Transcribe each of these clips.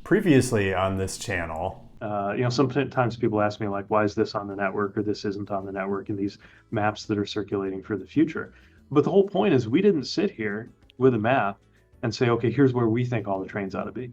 Previously on this channel. Sometimes people ask me like, why is this on the network or this isn't on the network in these maps that are circulating for the future? But the whole point is we didn't sit here with a map and say, okay, here's where we think all the trains ought to be.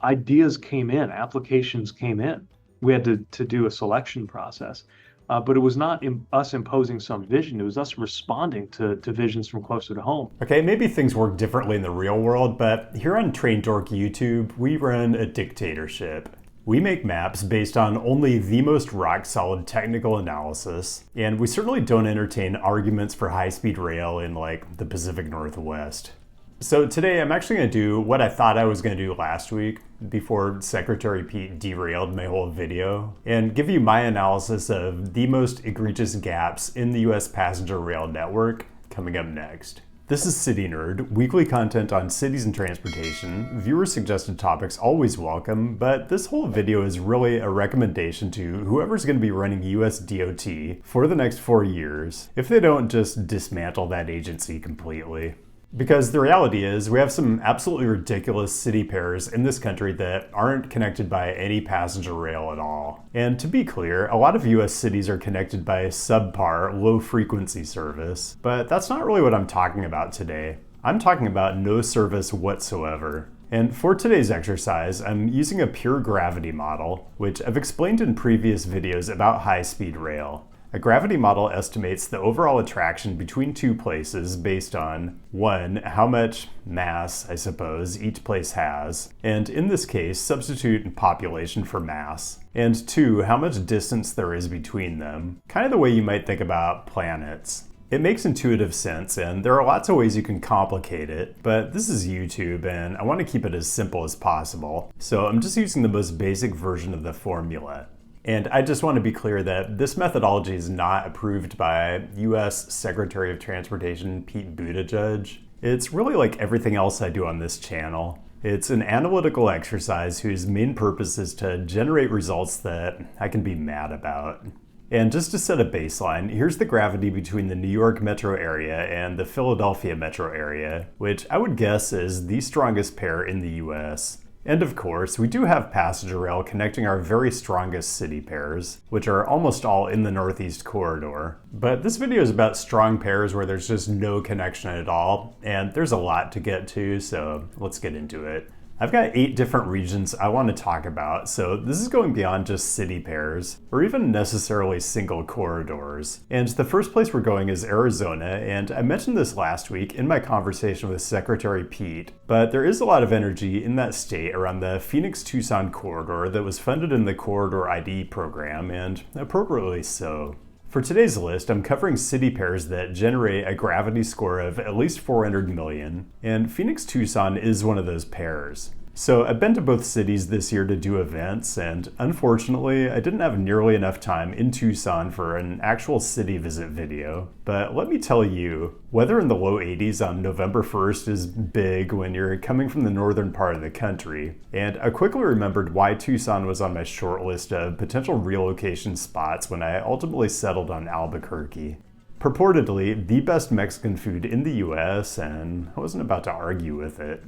Ideas came in, applications came in. We had to do a selection process. But it was not us imposing some vision. It was us responding to visions from closer to home. Okay, maybe things work differently in the real world, but here on Train Dork YouTube, we run a dictatorship. We make maps based on only the most rock-solid technical analysis, and we certainly don't entertain arguments for high-speed rail in, like, the Pacific Northwest. So today I'm actually going to do what I thought I was going to do last week before Secretary Pete derailed my whole video, and give you my analysis of the most egregious gaps in the US passenger rail network coming up next. This is CityNerd, weekly content on cities and transportation. Viewer-suggested topics always welcome, but this whole video is really a recommendation to whoever's going to be running US DOT for the next 4 years, if they don't just dismantle that agency completely. Because the reality is, we have some absolutely ridiculous city pairs in this country that aren't connected by any passenger rail at all. And to be clear, a lot of US cities are connected by subpar, low-frequency service, but that's not really what I'm talking about today. I'm talking about no service whatsoever. And for today's exercise, I'm using a pure gravity model, which I've explained in previous videos about high-speed rail. A gravity model estimates the overall attraction between two places based on 1. How much mass, I suppose, each place has, and in this case, substitute population for mass, and 2. How much distance there is between them, kind of the way you might think about planets. It makes intuitive sense, and there are lots of ways you can complicate it, but this is YouTube, and I want to keep it as simple as possible, so I'm just using the most basic version of the formula. And I just want to be clear that this methodology is not approved by US Secretary of Transportation Pete Buttigieg. It's really like everything else I do on this channel. It's an analytical exercise whose main purpose is to generate results that I can be mad about. And just to set a baseline, here's the gravity between the New York metro area and the Philadelphia metro area, which I would guess is the strongest pair in the US. And of course, we do have passenger rail connecting our very strongest city pairs, which are almost all in the Northeast Corridor. But this video is about strong pairs where there's just no connection at all, and there's a lot to get to, so let's get into it. I've got 8 different regions I want to talk about, so this is going beyond just city pairs, or even necessarily single corridors. And the first place we're going is Arizona, and I mentioned this last week in my conversation with Secretary Pete, but there is a lot of energy in that state around the Phoenix-Tucson corridor that was funded in the Corridor ID program, and appropriately so. For today's list, I'm covering city pairs that generate a gravity score of at least 400 million, and Phoenix-Tucson is one of those pairs. So I've been to both cities this year to do events, and unfortunately, I didn't have nearly enough time in Tucson for an actual city visit video. But let me tell you, weather in the low 80s on November 1st is big when you're coming from the northern part of the country. And I quickly remembered why Tucson was on my short list of potential relocation spots when I ultimately settled on Albuquerque. Purportedly the best Mexican food in the US, and I wasn't about to argue with it.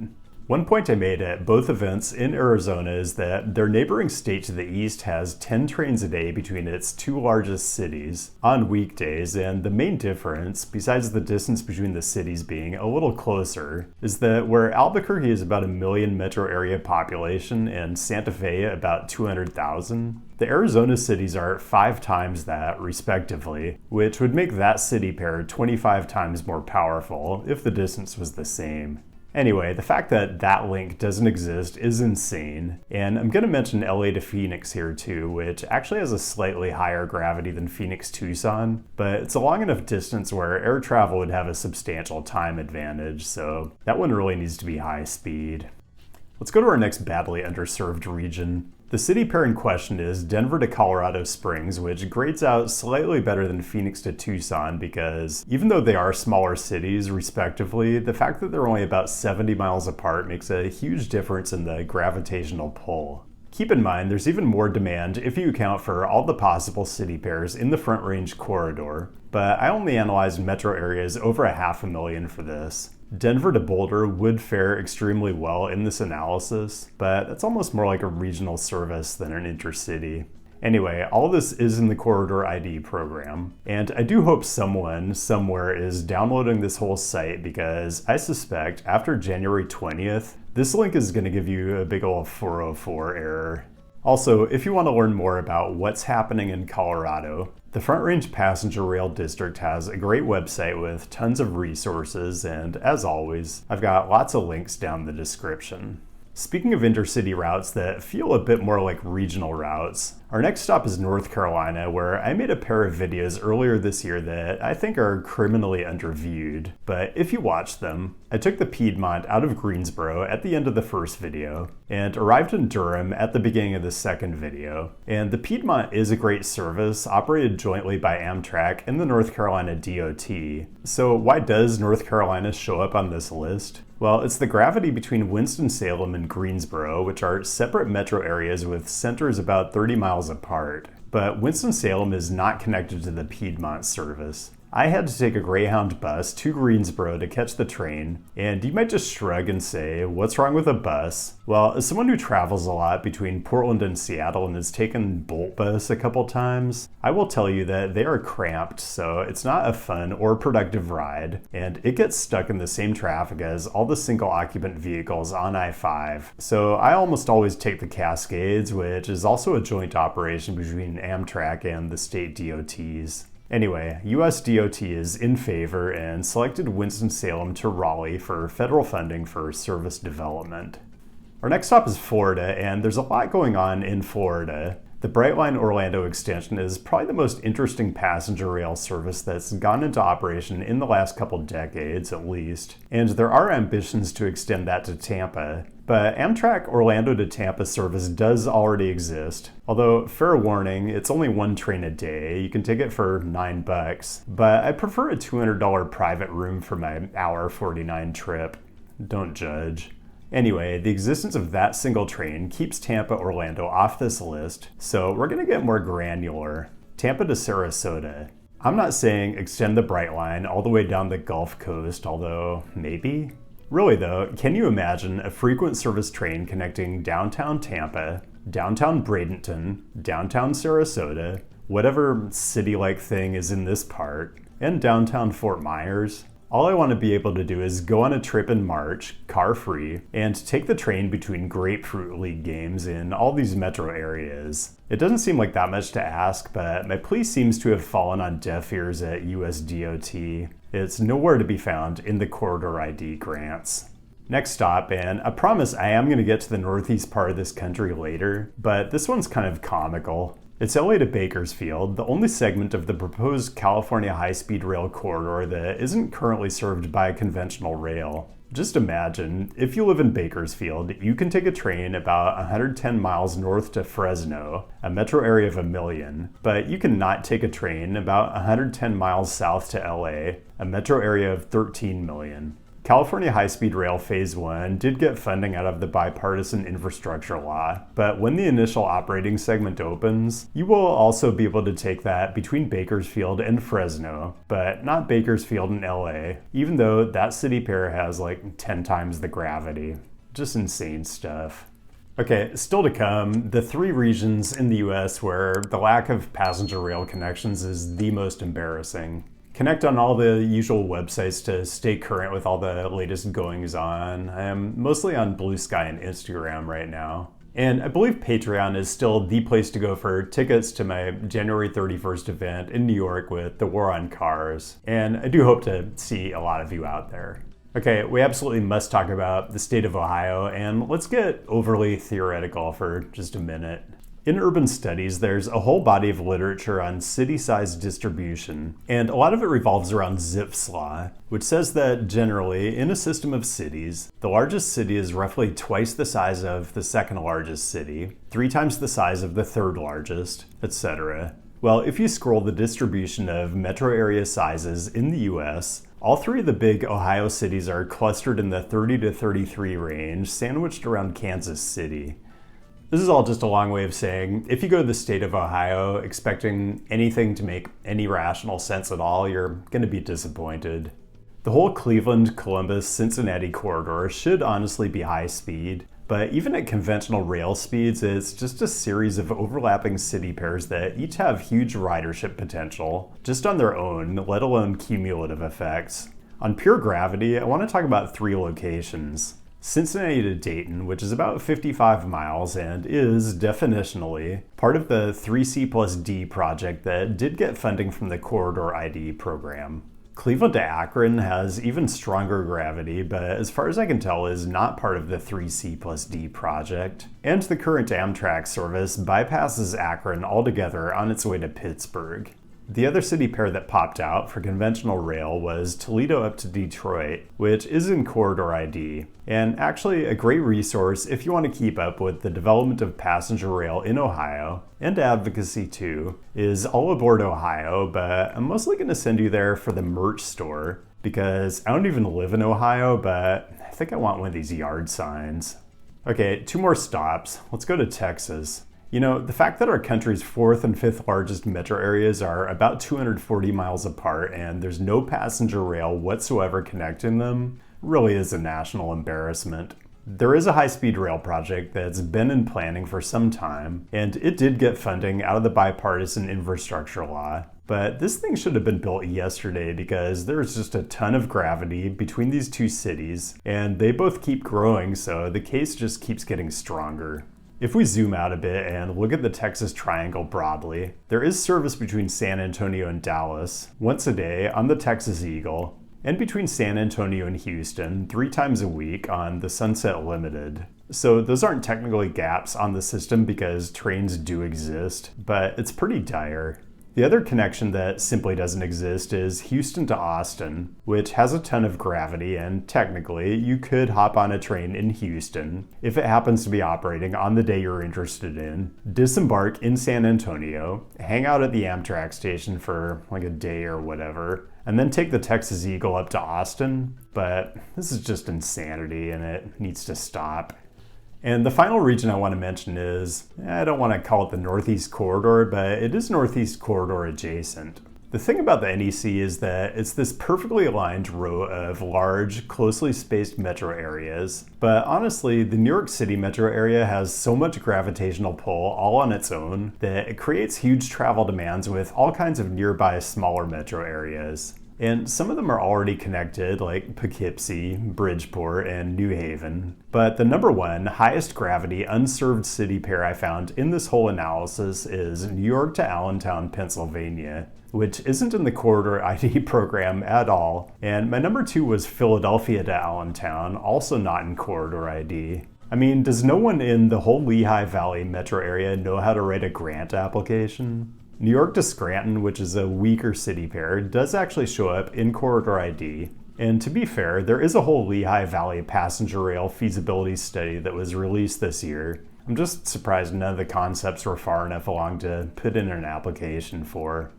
One point I made at both events in Arizona is that their neighboring state to the east has 10 trains a day between its 2 largest cities on weekdays, and the main difference, besides the distance between the cities being a little closer, is that where Albuquerque is about 1 million metro area population and Santa Fe about 200,000, the Arizona cities are 5 times that, respectively, which would make that city pair 25 times more powerful if the distance was the same. Anyway, the fact that that link doesn't exist is insane, and I'm going to mention LA to Phoenix here too, which actually has a slightly higher gravity than Phoenix-Tucson, but it's a long enough distance where air travel would have a substantial time advantage, so that one really needs to be high speed. Let's go to our next badly underserved region. The city pair in question is Denver to Colorado Springs, which grades out slightly better than Phoenix to Tucson because even though they are smaller cities respectively, the fact that they're only about 70 miles apart makes a huge difference in the gravitational pull. Keep in mind, there's even more demand if you account for all the possible city pairs in the Front Range corridor, but I only analyzed metro areas over 500,000 for this. Denver to Boulder would fare extremely well in this analysis, but that's almost more like a regional service than an intercity. Anyway, all this is in the Corridor ID program, and I do hope someone, somewhere is downloading this whole site because I suspect after January 20th, this link is going to give you a big ol' 404 error. Also, if you want to learn more about what's happening in Colorado, the Front Range Passenger Rail District has a great website with tons of resources, and as always, I've got lots of links down the description. Speaking of intercity routes that feel a bit more like regional routes, our next stop is North Carolina, where I made a pair of videos earlier this year that I think are criminally underviewed. But if you watch them, I took the Piedmont out of Greensboro at the end of the first video and arrived in Durham at the beginning of the second video. And the Piedmont is a great service operated jointly by Amtrak and the North Carolina DOT. So why does North Carolina show up on this list? Well, it's the gravity between Winston-Salem and Greensboro, which are separate metro areas with centers about 30 miles apart. But Winston-Salem is not connected to the Piedmont service. I had to take a Greyhound bus to Greensboro to catch the train, and you might just shrug and say, what's wrong with a bus? Well, as someone who travels a lot between Portland and Seattle and has taken Bolt Bus a couple times, I will tell you that they are cramped, so it's not a fun or productive ride, and it gets stuck in the same traffic as all the single occupant vehicles on I-5. So I almost always take the Cascades, which is also a joint operation between Amtrak and the state DOTs. Anyway, US DOT is in favor and selected Winston-Salem to Raleigh for federal funding for service development. Our next stop is Florida, and there's a lot going on in Florida. The Brightline Orlando extension is probably the most interesting passenger rail service that's gone into operation in the last couple decades at least, and there are ambitions to extend that to Tampa. But Amtrak Orlando to Tampa service does already exist. Although, fair warning, it's only one train a day. You can take it for $9, but I prefer a $200 private room for my hour 49 trip. Don't judge. Anyway, the existence of that single train keeps Tampa Orlando off this list, so we're gonna get more granular. Tampa to Sarasota. I'm not saying extend the Brightline all the way down the Gulf Coast, although maybe? Really though, can you imagine a frequent service train connecting downtown Tampa, downtown Bradenton, downtown Sarasota, whatever city-like thing is in this part, and downtown Fort Myers? All I want to be able to do is go on a trip in March, car-free, and take the train between Grapefruit League games in all these metro areas. It doesn't seem like that much to ask, but my plea seems to have fallen on deaf ears at US DOT. It's nowhere to be found in the Corridor ID grants. Next stop, and I promise I am going to get to the northeast part of this country later, but this one's kind of comical. It's LA to Bakersfield, the only segment of the proposed California high-speed rail corridor that isn't currently served by conventional rail. Just imagine, if you live in Bakersfield, you can take a train about 110 miles north to Fresno, a metro area of 1 million, but you cannot take a train about 110 miles south to LA, a metro area of 13 million. California High-Speed Rail Phase 1 did get funding out of the bipartisan infrastructure law, but when the initial operating segment opens, you will also be able to take that between Bakersfield and Fresno, but not Bakersfield and LA, even though that city pair has like 10 times the gravity. Just insane stuff. Okay, still to come, the 3 regions in the US where the lack of passenger rail connections is the most embarrassing. Connect on all the usual websites to stay current with all the latest goings on. I am mostly on BlueSky and Instagram right now. And I believe Patreon is still the place to go for tickets to my January 31st event in New York with the War on Cars. And I do hope to see a lot of you out there. Okay, we absolutely must talk about the state of Ohio, and let's get overly theoretical for just a minute. In urban studies, there's a whole body of literature on city-size distribution, and a lot of it revolves around Zipf's law, which says that generally, in a system of cities, the largest city is roughly twice the size of the second largest city, 3 times the size of the third largest, etc. Well, if you scroll the distribution of metro area sizes in the US, all 3 of the big Ohio cities are clustered in the 30 to 33 range, sandwiched around Kansas City. This is all just a long way of saying, if you go to the state of Ohio expecting anything to make any rational sense at all, you're going to be disappointed. The whole Cleveland, Columbus, Cincinnati corridor should honestly be high speed, but even at conventional rail speeds, it's just a series of overlapping city pairs that each have huge ridership potential, just on their own, let alone cumulative effects. On pure gravity, I want to talk about 3 locations. Cincinnati to Dayton, which is about 55 miles and is, definitionally, part of the 3C plus D project that did get funding from the Corridor ID program. Cleveland to Akron has even stronger gravity, but as far as I can tell is not part of the 3C plus D project. And the current Amtrak service bypasses Akron altogether on its way to Pittsburgh. The other city pair that popped out for conventional rail was Toledo up to Detroit, which is in Corridor ID, and actually a great resource if you want to keep up with the development of passenger rail in Ohio, and advocacy too, is All Aboard Ohio, but I'm mostly going to send you there for the merch store, because I don't even live in Ohio, but I think I want one of these yard signs. Okay, 2 more stops. Let's go to Texas. You know, the fact that our country's 4th and 5th largest metro areas are about 240 miles apart and there's no passenger rail whatsoever connecting them really is a national embarrassment. There is a high-speed rail project that's been in planning for some time, and it did get funding out of the bipartisan infrastructure law. But this thing should have been built yesterday because there's just a ton of gravity between these 2 cities, and they both keep growing, so the case just keeps getting stronger. If we zoom out a bit and look at the Texas Triangle broadly, there is service between San Antonio and Dallas once a day on the Texas Eagle, and between San Antonio and Houston 3 times a week on the Sunset Limited. So those aren't technically gaps on the system because trains do exist, but it's pretty dire. The other connection that simply doesn't exist is Houston to Austin, which has a ton of gravity, and technically you could hop on a train in Houston if it happens to be operating on the day you're interested in, disembark in San Antonio, hang out at the Amtrak station for like a day or whatever, and then take the Texas Eagle up to Austin. But this is just insanity and it needs to stop. And the final region I want to mention is, I don't want to call it the Northeast Corridor, but it is Northeast Corridor adjacent. The thing about the NEC is that it's this perfectly aligned row of large, closely spaced metro areas. But honestly, the New York City metro area has so much gravitational pull all on its own that it creates huge travel demands with all kinds of nearby smaller metro areas. And some of them are already connected, like Poughkeepsie, Bridgeport, and New Haven. But the number 1 highest gravity unserved city pair I found in this whole analysis is New York to Allentown, Pennsylvania, which isn't in the Corridor ID program at all. And my number 2 was Philadelphia to Allentown, also not in Corridor ID. I mean, does no one in the whole Lehigh Valley metro area know how to write a grant application? New York to Scranton, which is a weaker city pair, does actually show up in Corridor ID. And to be fair, there is a whole Lehigh Valley passenger rail feasibility study that was released this year. I'm just surprised none of the concepts were far enough along to put in an application for.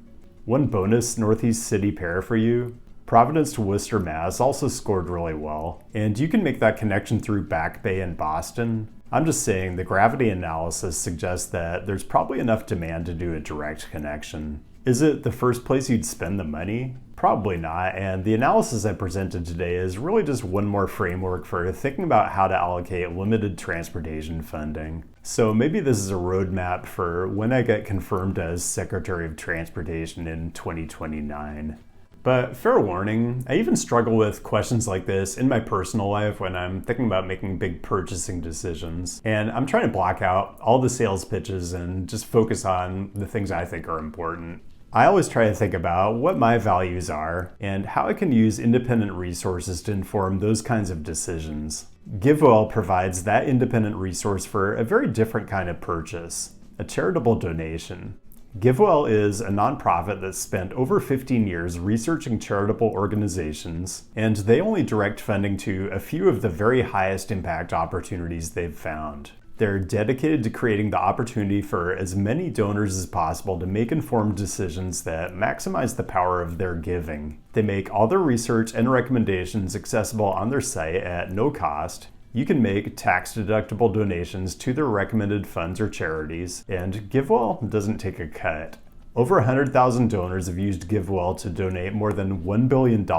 One bonus Northeast city pair for you, Providence to Worcester, Mass. Also scored really well. And you can make that connection through Back Bay and Boston. I'm just saying the gravity analysis suggests that there's probably enough demand to do a direct connection. Is it the first place you'd spend the money? Probably not, and the analysis I presented today is really just one more framework for thinking about how to allocate limited transportation funding. So maybe this is a roadmap for when I get confirmed as Secretary of Transportation in 2029. But fair warning, I even struggle with questions like this in my personal life when I'm thinking about making big purchasing decisions. And I'm trying to block out all the sales pitches and just focus on the things I think are important. I always try to think about what my values are and how I can use independent resources to inform those kinds of decisions. GiveWell provides that independent resource for a very different kind of purchase, a charitable donation. GiveWell is a nonprofit that's spent over 15 years researching charitable organizations, and they only direct funding to a few of the very highest impact opportunities they've found. They're dedicated to creating the opportunity for as many donors as possible to make informed decisions that maximize the power of their giving. They make all their research and recommendations accessible on their site at no cost. You can make tax-deductible donations to their recommended funds or charities, and GiveWell doesn't take a cut. Over 100,000 donors have used GiveWell to donate more than $1 billion,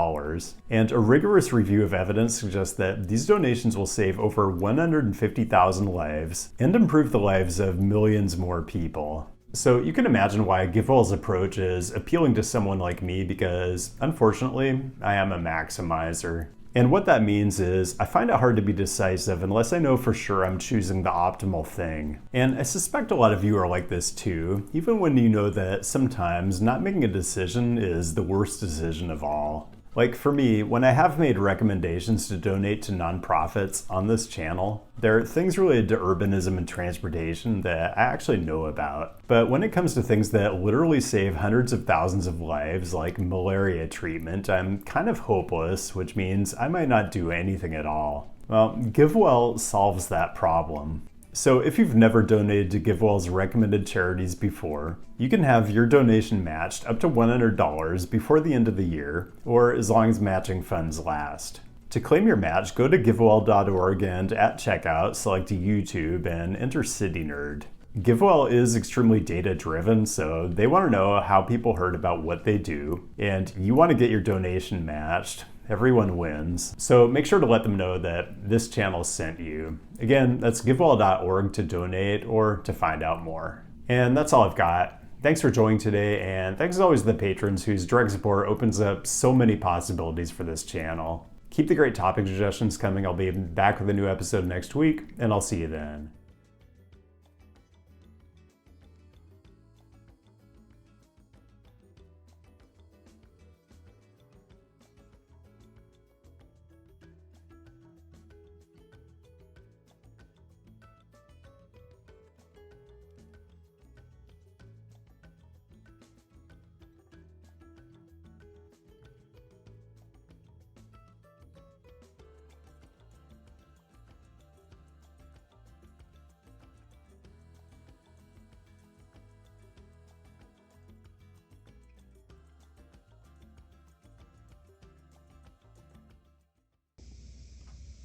and a rigorous review of evidence suggests that these donations will save over 150,000 lives and improve the lives of millions more people. So you can imagine why GiveWell's approach is appealing to someone like me because, unfortunately, I am a maximizer. And what that means is I find it hard to be decisive unless I know for sure I'm choosing the optimal thing. And I suspect a lot of you are like this too, even when you know that sometimes not making a decision is the worst decision of all. Like for me, when I have made recommendations to donate to nonprofits on this channel, there are things related to urbanism and transportation that I actually know about. But when it comes to things that literally save hundreds of thousands of lives, like malaria treatment, I'm kind of hopeless, which means I might not do anything at all. Well, GiveWell solves that problem. So if you've never donated to GiveWell's recommended charities before, you can have your donation matched up to $100 before the end of the year, or as long as matching funds last. To claim your match, go to givewell.org and at checkout, select YouTube and enter CityNerd. GiveWell is extremely data-driven, so they want to know how people heard about what they do, and you want to get your donation matched. Everyone wins. So make sure to let them know that this channel sent you. Again, that's givewell.org to donate or to find out more. And that's all I've got. Thanks for joining today, and thanks as always to the patrons whose direct support opens up so many possibilities for this channel. Keep the great topic suggestions coming. I'll be back with a new episode next week, and I'll see you then.